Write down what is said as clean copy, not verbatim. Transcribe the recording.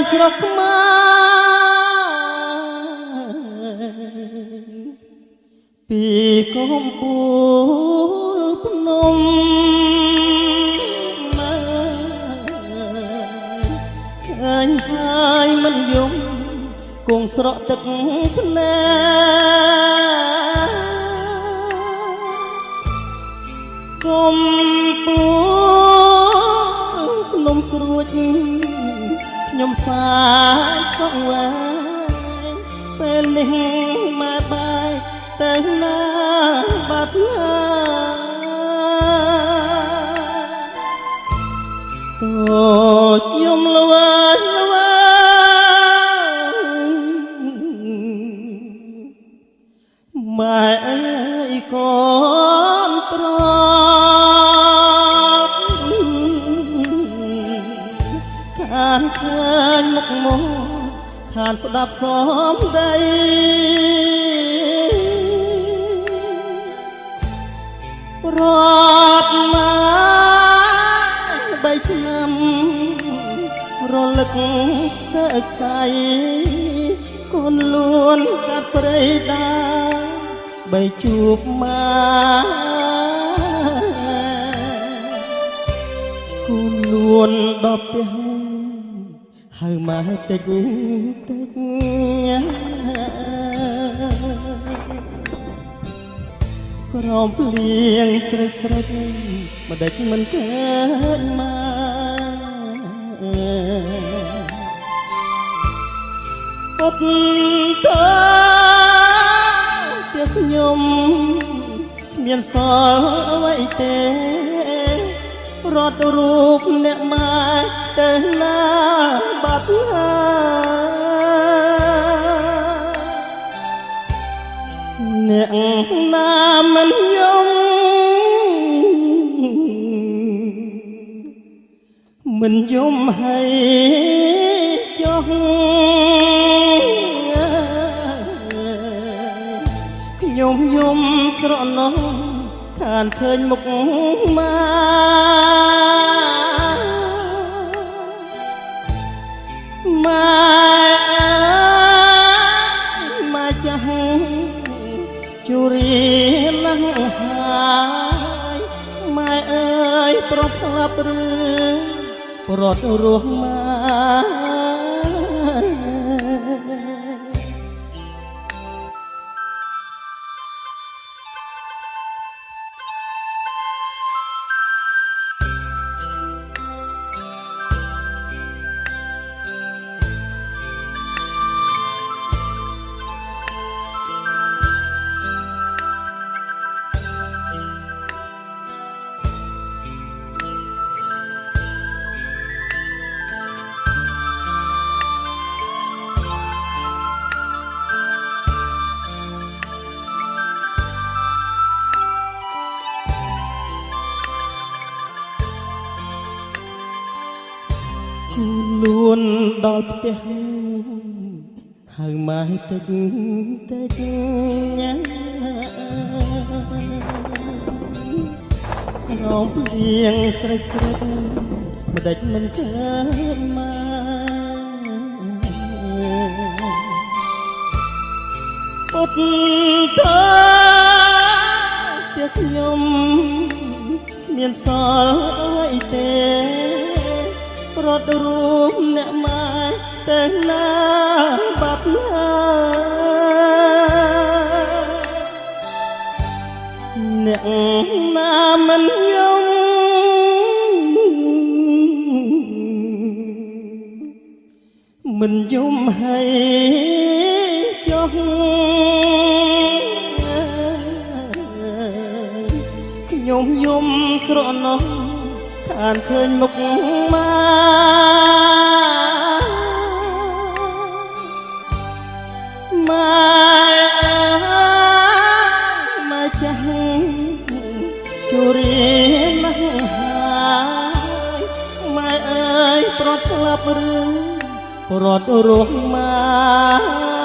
ស្រុកខ្មែរពីកំពូលភ្នំឃើញហើយមិនយំគង់ស្រក់ទឹកភ្នែកំពូលភ្នំស្រួចខ្ញុំសាច់សក់វែងពេលនេះម៉ែបែកតែណាបាត់ណាតូចយំល្វើយល្វើយម៉ែអើយកូនប្រខានឃើញមុខមកខានស្ដាប់សំដីរាប់មក3ឆ្នាំរលឹកស្ទើរខ្សែកូនលួនកាត់ព្រៃដាបីជួបមកកូនលួនដល់ផ្ទះហៅមកតិចតិចក្រំភ្លៀងស្រេចស្រេចមិនដេចមិនកើតមកពុតតើផ្ទះខ្ញុំគ្មានសល់អ្វីទេរត់រូបអ្នកម៉ែទៅណាបាត់ហើយអ្នកណាមិនយំមិនយំហើយចុះខ្ញុំយំស្រណោះខានឃើញមុខម៉ែម៉ែម៉ែចាស់ជរៀនណាស់ហើយម៉ែអើយប្រត់ស្លាប់ឬប្រត់រស់ម៉ែលួនដល់ផ្ទះហៅម៉ែតិចតិចញ៉ាក្រំភ្លៀងស្រេចស្រេចមិនដេចមិនកើតមកពុតតើផ្ទះខ្ញុំគ្មានសល់អ្វីទេរត់រូបអ្នកម៉ែតែណាបាត់ហើយអ្នកណាមិនយំមិនយំហើយចុះខ្ញុំយំស្រណោះខានឃើញមុខម៉ែម៉ែម៉ែចាស់ជរៀនណាស់ហើយម៉ែអើយប្រត់ស្លាប់ឬប្រត់រស់ម៉ែ